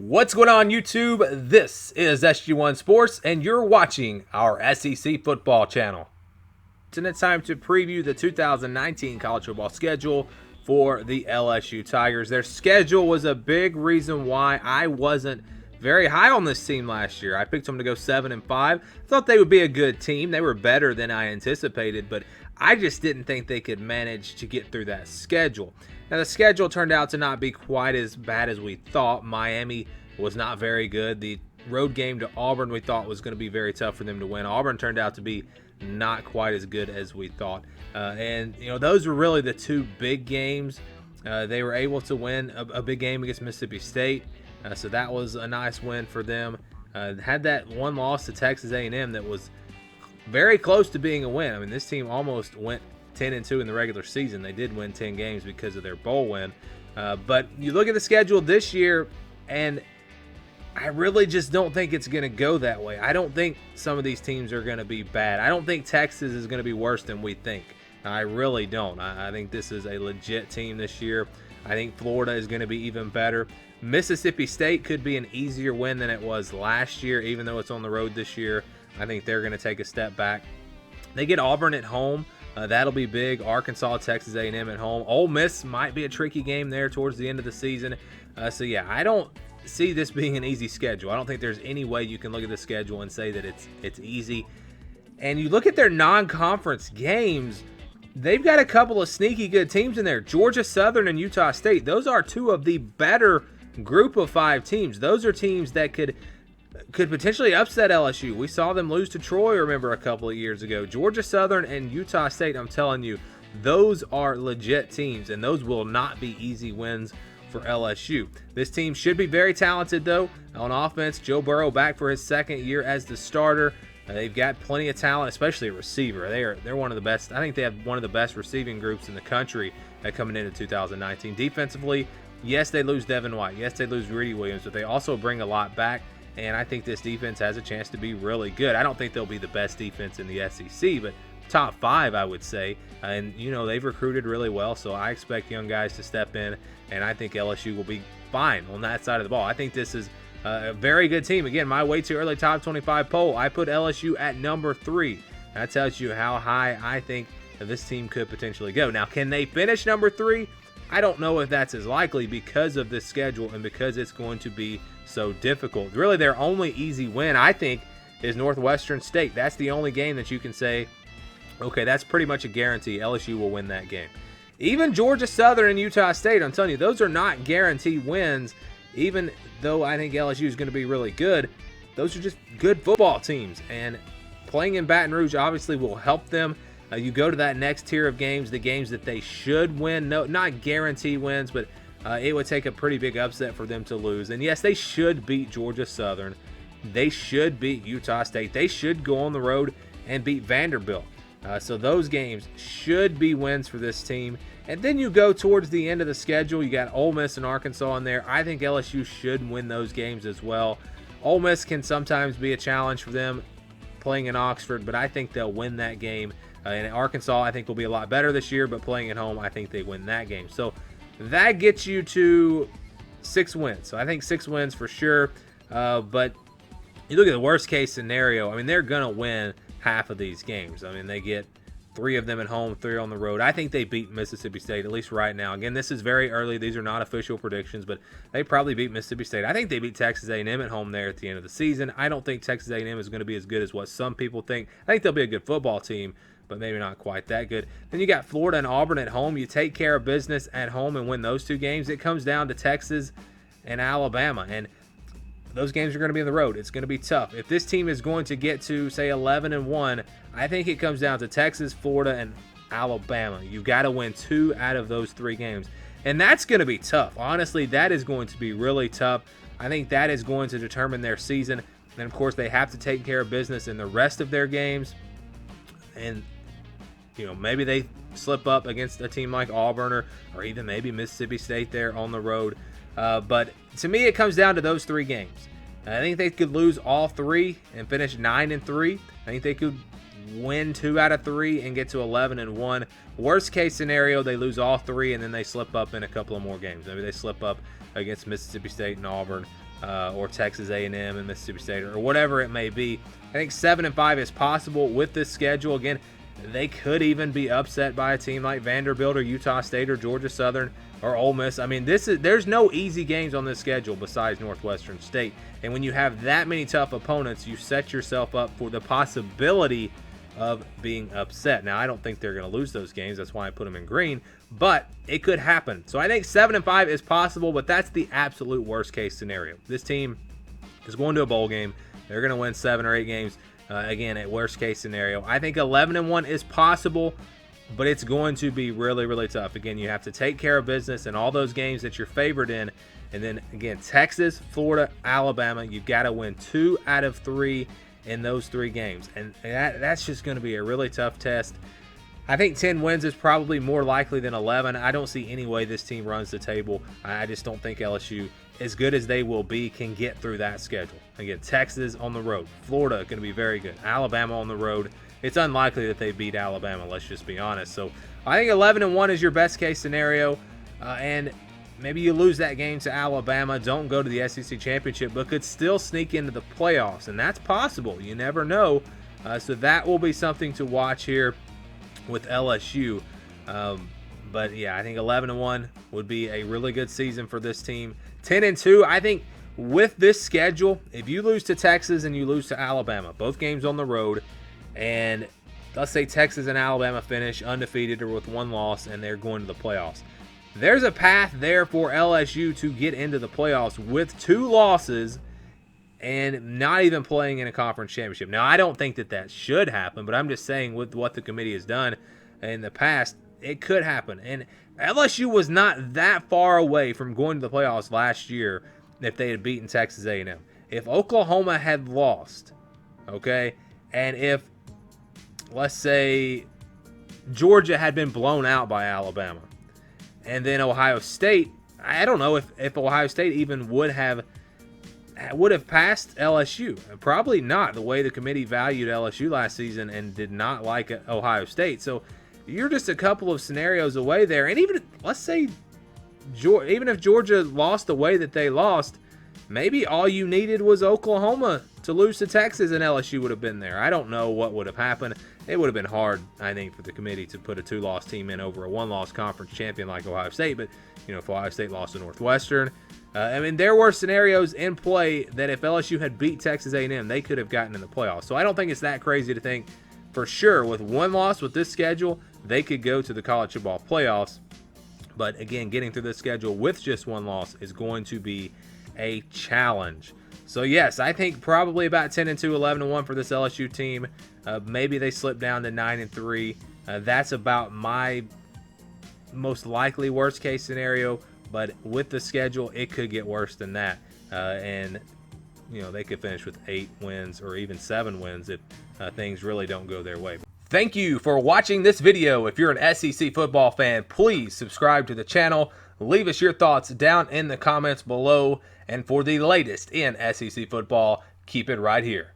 What's going on, YouTube? This is SG1 Sports, and you're watching our SEC football channel. And it's time to preview the 2019 college football schedule for the LSU Tigers. Their schedule was a big reason why I wasn't very high on this team last year. I picked them to go 7-5. Thought they would be a good team. They were better than I anticipated, but I just didn't think they could manage to get through that schedule. Now, the schedule turned out to not be quite as bad as we thought. Miami was not very good. The road game to Auburn we thought was going to be very tough for them to win. Auburn turned out to be not quite as good as we thought. Those were really the two big games. They were able to win a big game against Mississippi State, so that was a nice win for them. Had that one loss to Texas A&M that was very close to being a win. I mean, this team almost went 10-2 in the regular season. They did win 10 games because of their bowl win. But you look at the schedule this year, and I really just don't think it's going to go that way. I don't think some of these teams are going to be bad. I don't think Texas is going to be worse than we think. I really don't. I think this is a legit team this year. I think Florida is going to be even better. Mississippi State could be an easier win than it was last year, even though it's on the road this year. I think they're going to take a step back. They get Auburn at home. That'll be big. Arkansas, Texas A&M at home. Ole Miss might be a tricky game there towards the end of the season. I don't see this being an easy schedule. I don't think there's any way you can look at the schedule and say that it's easy. And you look at their non-conference games, they've got a couple of sneaky good teams in there. Georgia Southern and Utah State. Those are two of the better group of 5 teams. Those are teams that could potentially upset LSU. We saw them lose to Troy, remember, a couple of years ago. Georgia Southern and Utah State, I'm telling you, those are legit teams, and those will not be easy wins for LSU. This team should be very talented, though. On offense, Joe Burrow back for his second year as the starter. They've got plenty of talent, especially a receiver. They're one of the best. I think they have one of the best receiving groups in the country coming into 2019. Defensively, yes, they lose Devin White. Yes, they lose Greedy Williams, but they also bring a lot back. And I think this defense has a chance to be really good. I don't think they'll be the best defense in the SEC, but top 5, I would say. And, they've recruited really well, so I expect young guys to step in, and I think LSU will be fine on that side of the ball. I think this is a very good team. Again, my way too early top 25 poll, I put LSU at number 3. That tells you how high I think this team could potentially go. Now, can they finish number 3? I don't know if that's as likely because of this schedule and because it's going to be so difficult. Really, their only easy win, I think, is Northwestern State. That's the only game that you can say, okay, that's pretty much a guarantee. LSU will win that game. Even Georgia Southern and Utah State, I'm telling you, those are not guaranteed wins. Even though I think LSU is going to be really good, those are just good football teams. And playing in Baton Rouge obviously will help them. You go to that next tier of games, the games that they should win. No, not guaranteed wins, but it would take a pretty big upset for them to lose. And yes, they should beat Georgia Southern. They should beat Utah State. They should go on the road and beat Vanderbilt. So those games should be wins for this team. And then you go towards the end of the schedule. You got Ole Miss and Arkansas in there. I think LSU should win those games as well. Ole Miss can sometimes be a challenge for them playing in Oxford, but I think they'll win that game. And Arkansas, I think, will be a lot better this year, but playing at home, I think they win that game. So that gets you to 6 wins. So I think 6 wins for sure. But you look at the worst case scenario, I mean, they're going to win half of these games. I mean, they get 3 of them at home, 3 on the road. I think they beat Mississippi State, at least right now. Again, this is very early. These are not official predictions, but they probably beat Mississippi State. I think they beat Texas A&M at home there at the end of the season. I don't think Texas A&M is going to be as good as what some people think. I think they'll be a good football team, but maybe not quite that good. Then you got Florida and Auburn at home. You take care of business at home and win those 2 games. It comes down to Texas and Alabama, and those games are going to be on the road. It's going to be tough. If this team is going to get to, say, 11-1, I think it comes down to Texas, Florida, and Alabama. You've got to win 2 out of those 3 games, and that's going to be tough. Honestly, that is going to be really tough. I think that is going to determine their season, and, of course, they have to take care of business in the rest of their games, and maybe they slip up against a team like Auburn or even maybe Mississippi State there on the road. But to me, it comes down to those 3 games. I think they could lose all 3 and finish 9-3. I think they could win 2 out of 3 and get to 11-1. Worst case scenario, they lose all 3 and then they slip up in a couple of more games. Maybe they slip up against Mississippi State and Auburn or Texas A&M and Mississippi State or whatever it may be. I think 7-5 is possible with this schedule. Again, they could even be upset by a team like Vanderbilt or Utah State or Georgia Southern or Ole Miss. I mean, there's no easy games on this schedule besides Northwestern State. And when you have that many tough opponents, you set yourself up for the possibility of being upset. Now, I don't think they're going to lose those games. That's why I put them in green. But it could happen. So I think 7-5 is possible, but that's the absolute worst case scenario. This team is going to a bowl game. They're going to win 7 or 8 games. Again, at worst case scenario. I think 11-1 is possible, but it's going to be really, really tough. Again, you have to take care of business in all those games that you're favored in. And then, again, Texas, Florida, Alabama, you've got to win 2 out of 3 in those 3 games. And that's just going to be a really tough test. I think 10 wins is probably more likely than 11. I don't see any way this team runs the table. I just don't think LSU, as good as they will be, can get through that schedule. Again, Texas on the road. Florida going to be very good. Alabama on the road. It's unlikely that they beat Alabama, let's just be honest. So I think 11-1 is your best case scenario. And maybe you lose that game to Alabama, don't go to the SEC Championship, but could still sneak into the playoffs. And that's possible. You never know. So that will be something to watch here with LSU. But yeah, I think 11-1 would be a really good season for this team. 10-2, I think with this schedule, if you lose to Texas and you lose to Alabama, both games on the road, and let's say Texas and Alabama finish undefeated or with 1 loss and they're going to the playoffs, there's a path there for LSU to get into the playoffs with 2 losses and not even playing in a conference championship. Now, I don't think that should happen, but I'm just saying with what the committee has done in the past, it could happen. And LSU was not that far away from going to the playoffs last year if they had beaten Texas A&M. If Oklahoma had lost, okay, and if, let's say, Georgia had been blown out by Alabama, and then Ohio State, I don't know if Ohio State even would have passed LSU. Probably not, the way the committee valued LSU last season and did not like Ohio State. So you're just a couple of scenarios away there. And even, let's say, even if Georgia lost the way that they lost, maybe all you needed was Oklahoma to lose to Texas and LSU would have been there. I don't know what would have happened. It would have been hard, I think, for the committee to put a 2-loss team in over a 1-loss conference champion like Ohio State. But, you know, if Ohio State lost to Northwestern, I mean, there were scenarios in play that if LSU had beat Texas A&M, they could have gotten in the playoffs. So I don't think it's that crazy to think for sure with 1 loss with this schedule, they could go to the college football playoffs. But again, getting through this schedule with just 1 loss is going to be a challenge. So yes, I think probably about 10-2, 11-1 for this LSU team. Maybe they slip down to 9-3. That's about my most likely worst case scenario. But with the schedule, it could get worse than that. And, you know, they could finish with 8 wins or even 7 wins if things really don't go their way. Thank you for watching this video. If you're an SEC football fan, please subscribe to the channel. Leave us your thoughts down in the comments below. And for the latest in SEC football, keep it right here.